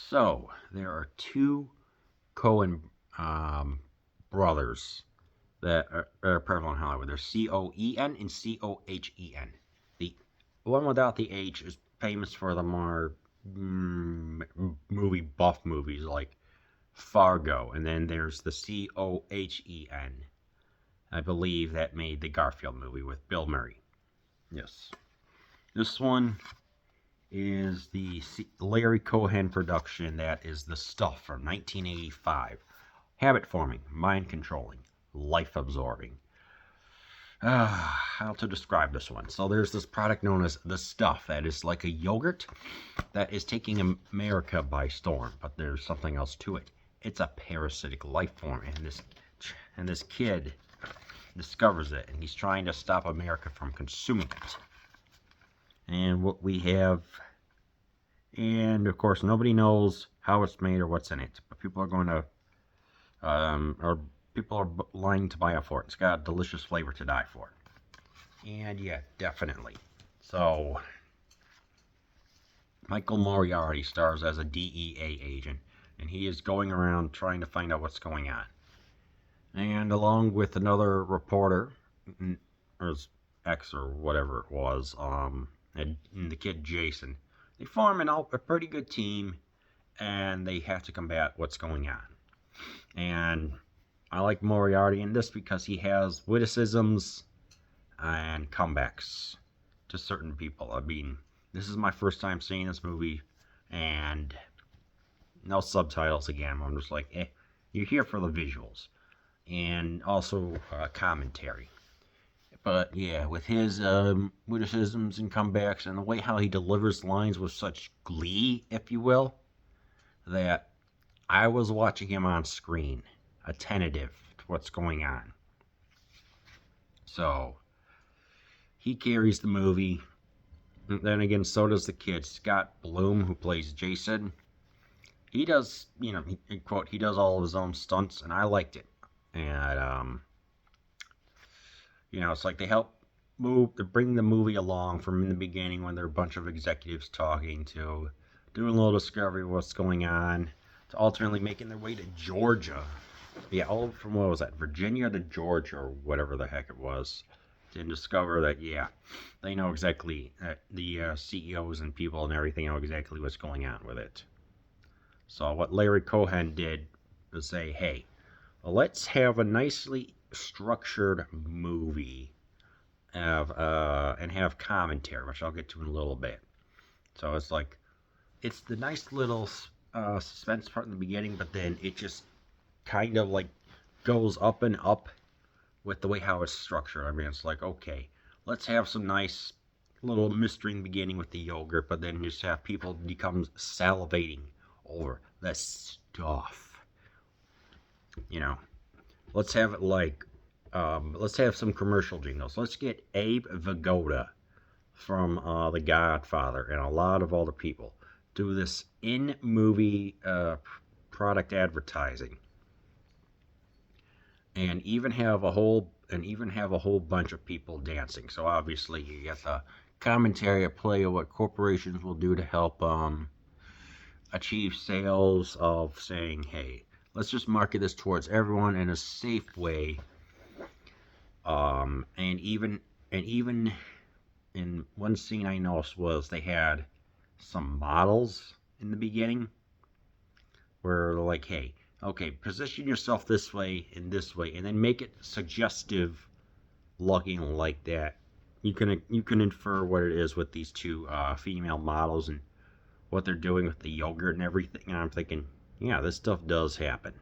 So, there are two Coen brothers that are prevalent in Hollywood. There's Coen and Cohen. The one without the H is famous for the more movie buff movies like Fargo, and then there's the Cohen. I believe that made the Garfield movie with Bill Murray. Yes. This one is the Larry Cohen production that is The Stuff from 1985. Habit forming, mind controlling, life absorbing. How to describe this one? So there's this product known as The Stuff that is like a yogurt that is taking America by storm, but there's something else to it. It's a parasitic life form, and this kid discovers it, and he's trying to stop America from consuming it. And what we have, and of course nobody knows how it's made or what's in it, but people are going to or people are lying to buy it for it. It's got a delicious flavor to die for. And yeah, definitely. So Michael Moriarty stars as a DEA agent, and he is going around trying to find out what's going on. And along with another reporter, or his ex or whatever it was, and the kid Jason, they form a pretty good team, and they have to combat what's going on. And I like Moriarty in this because he has witticisms and comebacks to certain people. I mean, this is my first time seeing this movie, and no subtitles again. I'm just like, you're here for the visuals. And also commentary. But yeah, with his witticisms and comebacks and the way how he delivers lines with such glee, if you will, that I was watching him on screen, attentive to what's going on. So, he carries the movie. And then again, so does the kid, Scott Bloom, who plays Jason. He does, quote, he does all of his own stunts, and I liked it. And, it's like they help bring the movie along from the beginning when there are a bunch of executives talking to doing a little discovery of what's going on, to ultimately making their way to Georgia. Yeah, all from, what was that, Virginia to Georgia, or whatever the heck it was, to discover that, yeah, they know exactly, the CEOs and people and everything know exactly what's going on with it. So what Larry Cohen did was say, hey, let's have a nicely structured movie and have commentary, which I'll get to in a little bit. So it's like, it's the nice little suspense part in the beginning, but then it just kind of like goes up and up with the way how it's structured. I mean, it's like, okay, let's have some nice little mystery in the beginning with the yogurt, but then just have people become salivating over the stuff. Let's have it like, let's have some commercial jingles. Let's get Abe Vigoda from The Godfather and a lot of other people do this in-movie product advertising, and even have a whole bunch of people dancing. So obviously you get the commentary at play of what corporations will do to help achieve sales, of saying, hey, let's just market this towards everyone in a safe way. And even in one scene I noticed was they had some models in the beginning where they're like, hey, okay, position yourself this way and then make it suggestive looking like that. You can infer what it is with these two female models and what they're doing with the yogurt and everything. And I'm thinking, yeah, this stuff does happen.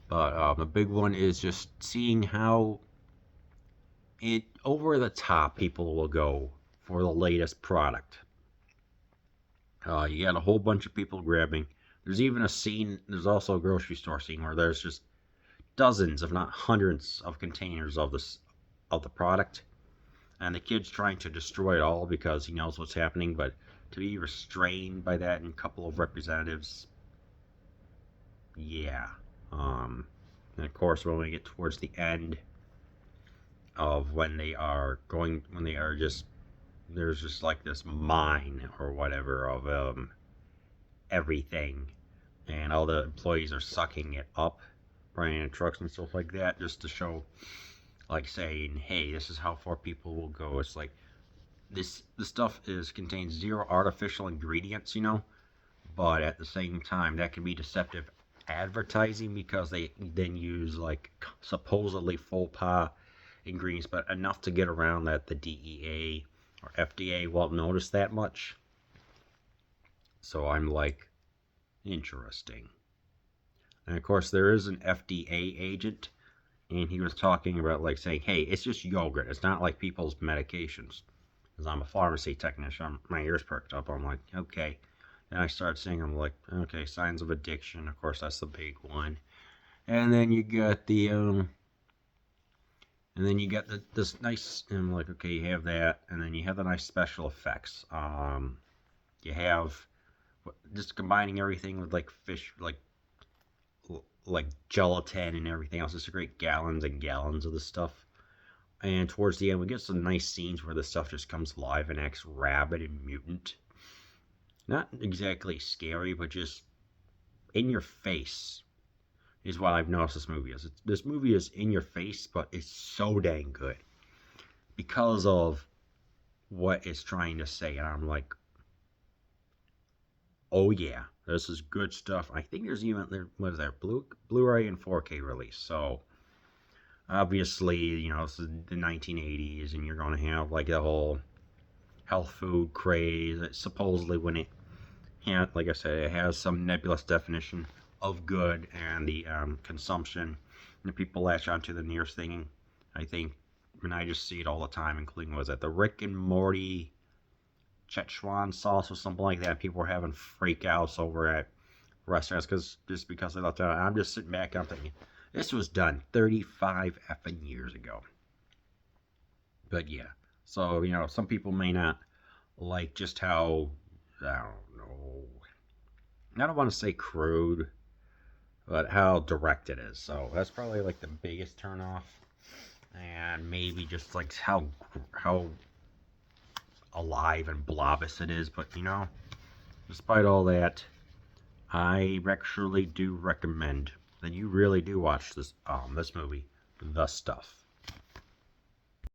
But the big one is just seeing how over the top people will go for the latest product. You got a whole bunch of people grabbing. There's also a grocery store scene where there's just dozens, if not hundreds, of containers of the product. And the kid's trying to destroy it all because he knows what's happening, but to be restrained by that and a couple of representatives, yeah. And of course, when we get towards the end of there's just like this mine or whatever of everything, and all the employees are sucking it up, running in trucks and stuff like that, just to show, like saying, hey, this is how far people will go. It's like the stuff contains zero artificial ingredients, but at the same time that can be deceptive advertising because they then use like supposedly full par ingredients, but enough to get around that the DEA or FDA won't notice that much. So I'm like, interesting. And of course, there is an FDA agent, and he was talking about like saying, hey, it's just yogurt. It's not like people's medications. Because I'm a pharmacy technician, my ears perked up. I'm like, okay. And I start seeing, I'm like, okay, signs of addiction. Of course, that's the big one. And then you got this nice. And I'm like, okay, you have that, and then you have the nice special effects. You have just combining everything with like fish, like gelatin and everything else. It's a great gallons and gallons of the stuff. And towards the end, we get some nice scenes where the stuff just comes alive and acts rabid and mutant. Not exactly scary, but just in your face is what I've noticed this movie is. This movie is in your face, but it's so dang good because of what it's trying to say. And I'm like, oh yeah, this is good stuff. I think there's even, what is that, Blu-ray and 4K release. So obviously, this is the 1980s, and you're going to have like the whole health food craze. Supposedly, when it, like I said, it has some nebulous definition of good and the consumption, and people latch onto the nearest thing. I think, and I just see it all the time, including, was it the Rick and Morty Szechuan sauce or something like that? People were having freakouts over at restaurants because they left it out. I'm just sitting back and I'm thinking, this was done 35 effing years ago. But yeah, so, some people may not like just how, I don't know, I don't want to say crude, but how direct it is. So that's probably like the biggest turnoff. And maybe just like how alive and blobous it is. But, despite all that, I actually do recommend that you really do watch this movie, The Stuff.